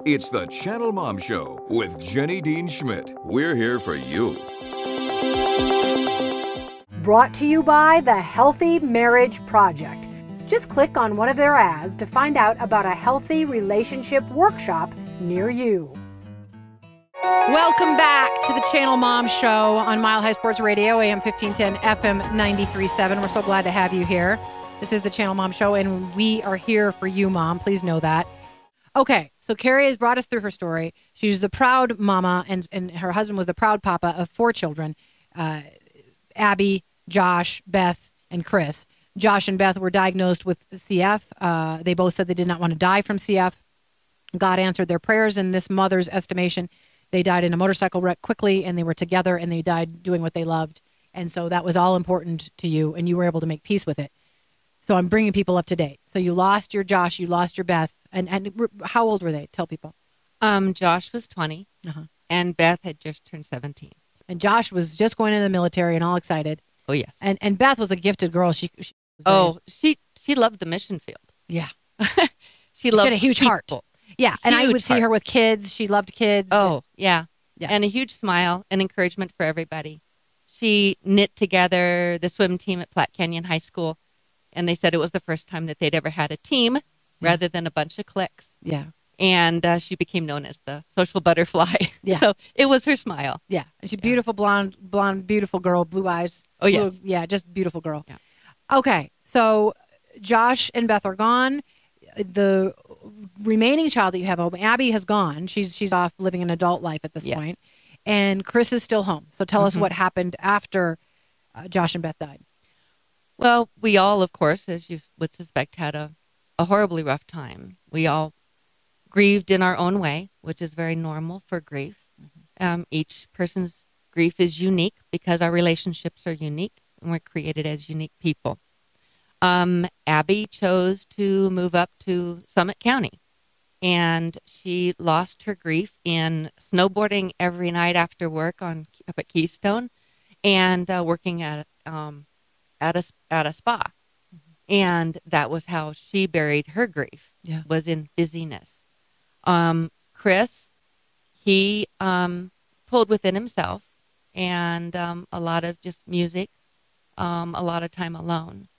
It's the Channel Mom Show with Jenny Dean Schmidt. We're here for you. Brought to you by the Healthy Marriage Project. Just click on one of their ads to find out about a healthy relationship workshop near you. Welcome back to the Channel Mom Show on Mile High Sports Radio, AM 1510, FM 93.7. We're so glad to have you here. This is the Channel Mom Show, and we are here for you, Mom. Please know that. Okay, so Carrie has brought us through her story. She was the proud mama, and her husband was the proud papa of 4 children, Abby, Josh, Beth, and Chris. Josh and Beth were diagnosed with CF. They both said they did not want to die from CF. God answered their prayers. In this mother's estimation, they died in a motorcycle wreck quickly, and they were together, and they died doing what they loved. And so that was all important to you, and you were able to make peace with it. So I'm bringing people up to date. So you lost your Josh, you lost your Beth. And how old were they? Tell people. Josh was 20, and Beth had just turned 17. And Josh was just going into the military and all excited. Oh, yes. And Beth was a gifted girl. She loved the mission field. Yeah. She had a huge heart. Yeah, and I would see her with kids. She loved kids. Oh, yeah. And a huge smile and encouragement for everybody. She knit together the swim team at Platte Canyon High School, and they said it was the first time that they'd ever had a team rather than a bunch of cliques. Yeah. And she became known as the social butterfly. Yeah. So it was her smile. Yeah. And she's beautiful, blonde, beautiful girl, blue eyes. Oh, yes. Yeah, just beautiful girl. Yeah. Okay, so Josh and Beth are gone. The remaining child that you have home, Abby, has gone. She's off living an adult life at this point. And Chris is still home. So tell us what happened after Josh and Beth died. Well, we all, of course, as you would suspect, had a horribly rough time. We all grieved in our own way, which is very normal for grief. Each person's grief is unique because our relationships are unique, and we're created as unique people. Abby chose to move up to Summit County, and she lost her grief in snowboarding every night after work up at Keystone, and working at a spa. And that was how she buried her grief, was in busyness. Chris, he pulled within himself, and a lot of just music, a lot of time alone.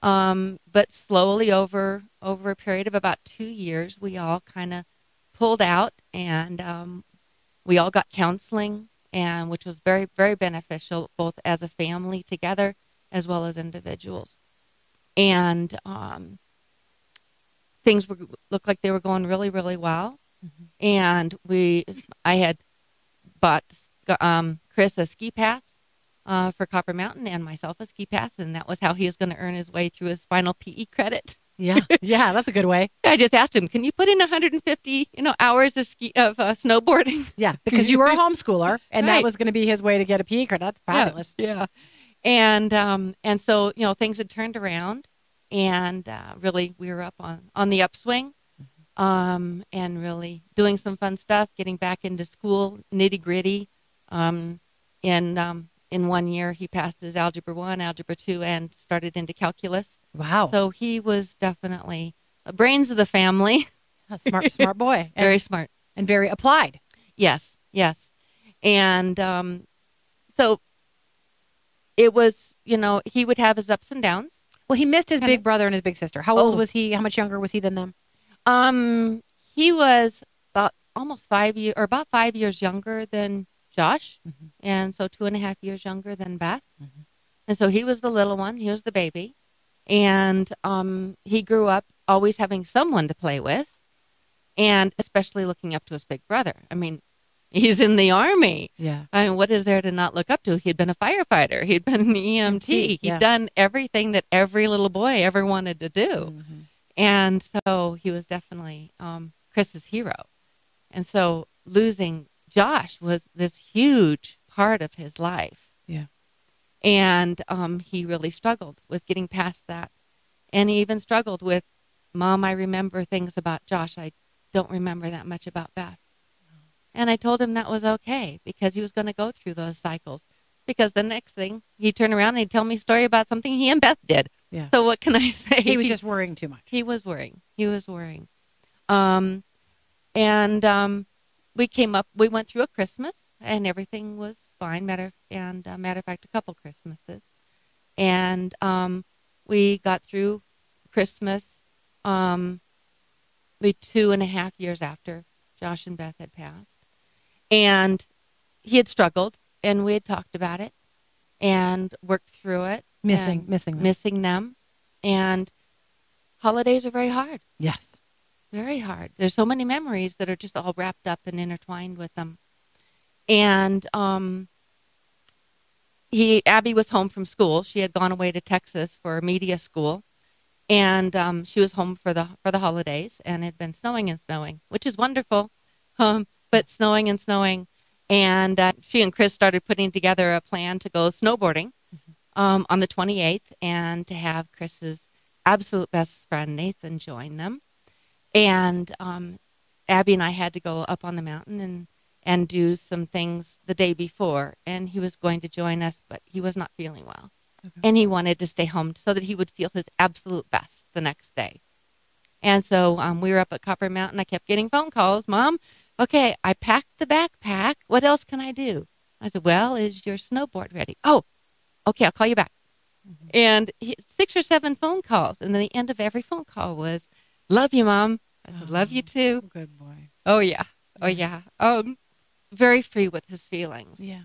But slowly over a period of about 2 years, we all kind of pulled out, and we all got counseling, and which was very, very beneficial, both as a family together as well as individuals. And things looked like they were going really, really well. And I had bought Chris a ski pass for Copper Mountain, and myself a ski pass, and that was how he was going to earn his way through his final PE credit. Yeah, that's a good way. I just asked him, "Can you put in 150, hours of snowboarding?" Yeah, because you were a homeschooler, and that was going to be his way to get a PE credit. That's fabulous. Yeah. And so things had turned around, and really we were up on the upswing, and really doing some fun stuff, getting back into school, nitty gritty. In 1 year, he passed his Algebra 1, Algebra 2, and started into calculus. Wow. So he was definitely the brains of the family. Smart boy. Very smart. And very applied. Yes. And so it was, he would have his ups and downs. Well, he missed his big brother and his big sister. How old was he? How much younger was he than them? He was about 5 years younger than Josh, and so 2.5 years younger than Beth. And so he was the little one. He was the baby. And he grew up always having someone to play with, and especially looking up to his big brother. I mean, he's in the Army. Yeah. I mean, what is there to not look up to? He'd been a firefighter. He'd been an EMT. He'd done everything that every little boy ever wanted to do. And so he was definitely Chris's hero. And so losing Josh was this huge part of his life. Yeah. And he really struggled with getting past that. And he even struggled with, "Mom, I remember things about Josh. I don't remember that much about Beth." And I told him that was okay, because he was going to go through those cycles. Because the next thing, he'd turn around and he'd tell me a story about something he and Beth did. Yeah. So what can I say? He was just worrying too much. He was worrying. And we went through a Christmas, and everything was fine. Matter of fact, a couple Christmases. And we got through Christmas 2.5 years after Josh and Beth had passed. And he had struggled, and we had talked about it and worked through it. Missing them. And holidays are very hard. Yes. Very hard. There's so many memories that are just all wrapped up and intertwined with them. And Abby was home from school. She had gone away to Texas for media school, and she was home for the holidays, and it had been snowing and snowing, which is wonderful, but snowing and snowing. And she and Chris started putting together a plan to go snowboarding on the 28th, and to have Chris's absolute best friend Nathan join them. And Abby and I had to go up on the mountain and do some things the day before, and he was going to join us, but he was not feeling well. Okay. And he wanted to stay home so that he would feel his absolute best the next day. And so we were up at Copper Mountain. I kept getting phone calls. Mom, okay, I packed the backpack. What else can I do? I said, well, is your snowboard ready? Oh, okay, I'll call you back. Mm-hmm. And 6 or 7 phone calls. And then the end of every phone call was, love you, Mom. I said, love you too. Good boy. Oh, yeah. Oh, yeah. Very free with his feelings. Yeah.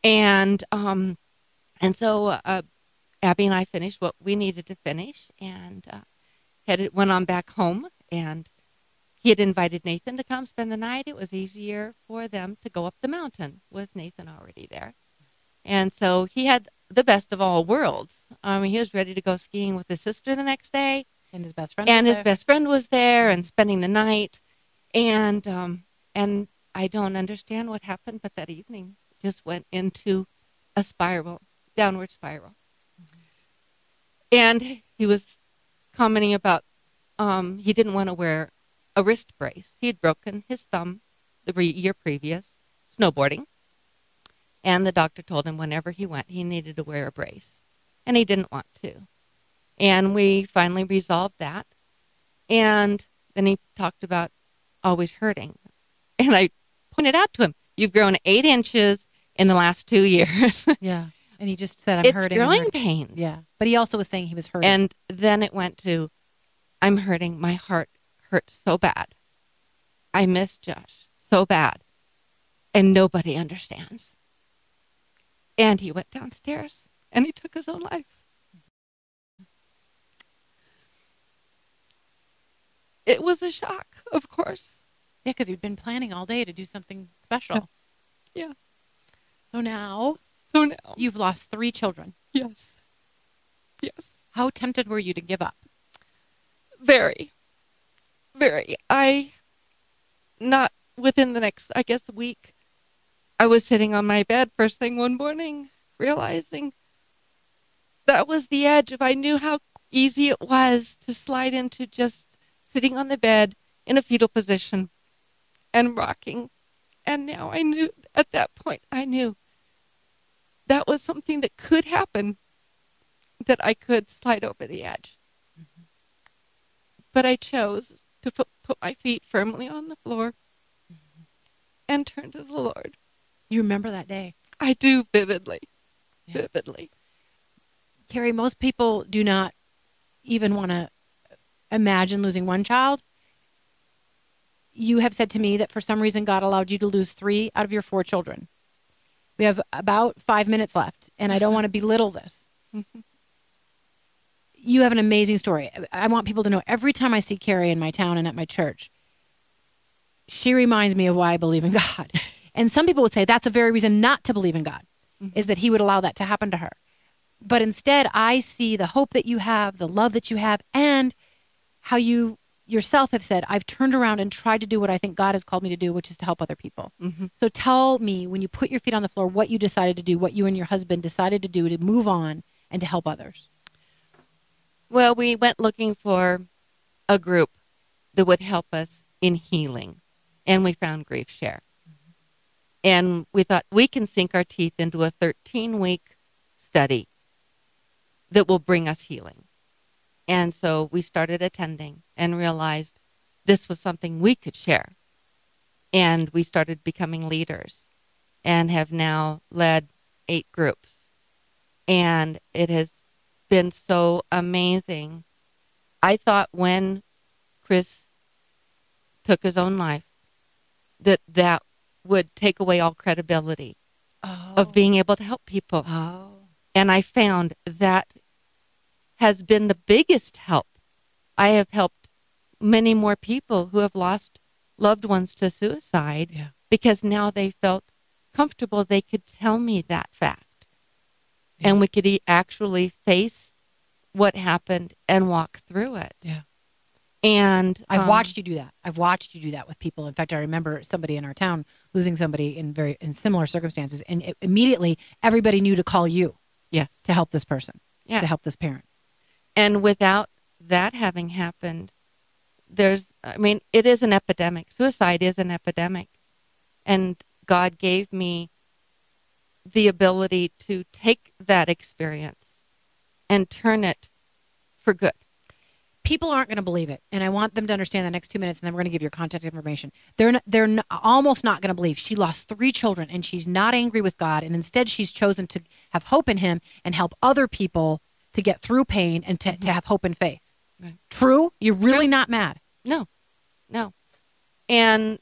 And so Abby and I finished what we needed to finish, and went on back home. And he had invited Nathan to come spend the night. It was easier for them to go up the mountain with Nathan already there. And so he had the best of all worlds. He was ready to go skiing with his sister the next day. And his best friend was there and spending the night. And I don't understand what happened, but that evening just went into a downward spiral. Mm-hmm. And he was commenting about he didn't want to wear a wrist brace. He had broken his thumb the year previous snowboarding. And the doctor told him whenever he went, he needed to wear a brace. And he didn't want to. And we finally resolved that. And then he talked about always hurting. And I pointed out to him, you've grown 8 inches in the last 2 years. Yeah. And he just said, I'm hurting. It's growing pains. Yeah. But he also was saying he was hurting. And then it went to, I'm hurting. My heart hurts so bad. I miss Josh so bad. And nobody understands. And he went downstairs and he took his own life. It was a shock, of course. Yeah, because you'd been planning all day to do something special. Yeah. So now you've lost 3 children. Yes. Yes. How tempted were you to give up? Very. Very. Not within the next, I guess, week, I was sitting on my bed first thing one morning, realizing that was the edge of, I knew how easy it was to slide into just sitting on the bed in a fetal position and rocking. And now I knew, at that point, I knew that was something that could happen, that I could slide over the edge. Mm-hmm. But I chose to put my feet firmly on the floor and turn to the Lord. You remember that day? I do vividly. Yeah. Vividly. Carrie, most people do not even want to imagine losing one child. You have said to me that for some reason God allowed you to lose 3 out of your 4 children. We have about 5 minutes left, and I don't want to belittle this. You have an amazing story. I want people to know every time I see Carrie in my town and at my church, she reminds me of why I believe in God. And some people would say that's a very reason not to believe in God, is that he would allow that to happen to her. But instead, I see the hope that you have, the love that you have, and how you yourself have said, I've turned around and tried to do what I think God has called me to do, which is to help other people. Mm-hmm. So tell me, when you put your feet on the floor, what you decided to do, what you and your husband decided to do to move on and to help others. Well, we went looking for a group that would help us in healing, and we found Grief Share. Mm-hmm. And we thought we can sink our teeth into a 13-week study that will bring us healing. And so we started attending and realized this was something we could share And we started becoming leaders and have now led 8 groups. And it has been so amazing. I thought when Chris took his own life that would take away all credibility of being able to help people. And I found that has been the biggest help. I have helped many more people who have lost loved ones to suicide because now they felt comfortable they could tell me that fact. And we could actually face what happened and walk through it. And I've watched you do that. I've watched you do that with people. In fact, I remember somebody in our town losing somebody in similar circumstances, and immediately everybody knew to call you. To help this person. To help this parent. And without that having happened, it is an epidemic. Suicide is an epidemic. And God gave me the ability to take that experience and turn it for good. People aren't going to believe it, and I want them to understand the next 2 minutes, and then we're going to give your contact information. They're almost not going to believe she lost 3 children, and she's not angry with God, and instead she's chosen to have hope in Him and help other people to get through pain and to have hope and faith. True? You're really not mad? No. And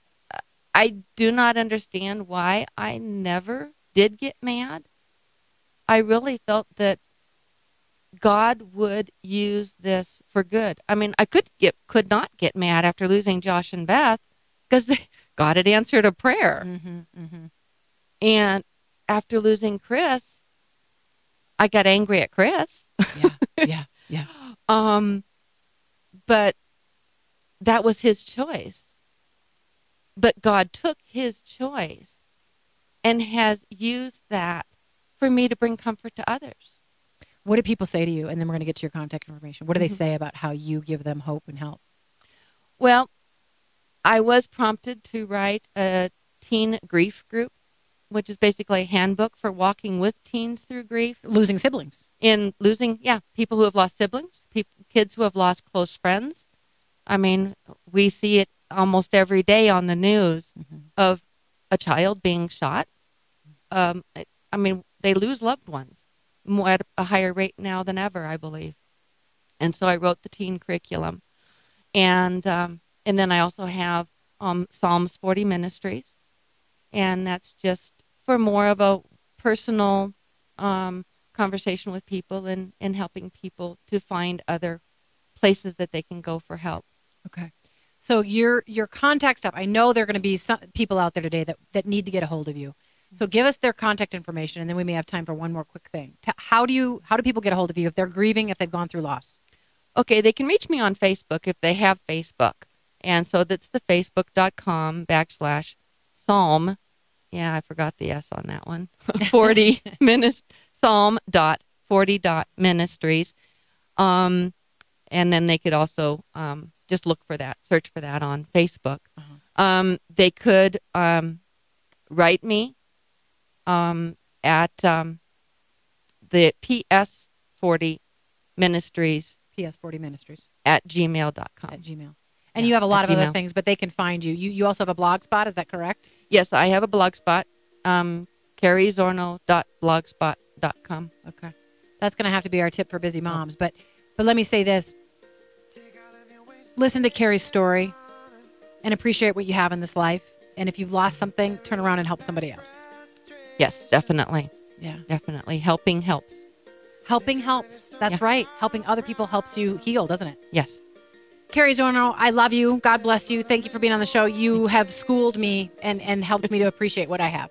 I do not understand why I never did get mad. I really felt that God would use this for good. I mean, I could not get mad after losing Josh and Beth because God had answered a prayer. And after losing Chris, I got angry at Chris. But that was his choice. But God took his choice and has used that for me to bring comfort to others. What do people say to you? And then we're going to get to your contact information. What do they say about how you give them hope and help? Well, I was prompted to write a teen grief group, which is basically a handbook for walking with teens through grief. Losing siblings. People who have lost siblings, kids who have lost close friends. I mean, we see it almost every day on the news of a child being shot. They lose loved ones at a higher rate now than ever, I believe. And so I wrote the teen curriculum. And then I also have Psalms 40 Ministries. And that's just for more of a personal conversation with people and helping people to find other places that they can go for help. Okay. So your contact stuff, I know there are going to be some people out there today that need to get a hold of you. So give us their contact information, and then we may have time for one more quick thing. How do people get a hold of you if they're grieving, if they've gone through loss? Okay, they can reach me on Facebook if they have Facebook. And so that's the facebook.com/Psalm. Yeah, I forgot the S on that one. 40 Psalm.40.ministries. And then they could also just look for that, search for that on Facebook. They could write me at the PS40 Ministries. PS40 Ministries. At gmail.com. At Gmail. And you have a lot of other things, but they can find you. You also have a blog spot, is that correct? Yes, I have a blog spot, carriezorno.blogspot.com. Okay. That's going to have to be our tip for busy moms. But let me say this. Listen to Carrie's story and appreciate what you have in this life. And if you've lost something, turn around and help somebody else. Yes, definitely. Yeah. Definitely. Helping helps. Helping helps. That's right. Helping other people helps you heal, doesn't it? Yes. Carrie Zorno, I love you. God bless you. Thank you for being on the show. You have schooled me and helped me to appreciate what I have.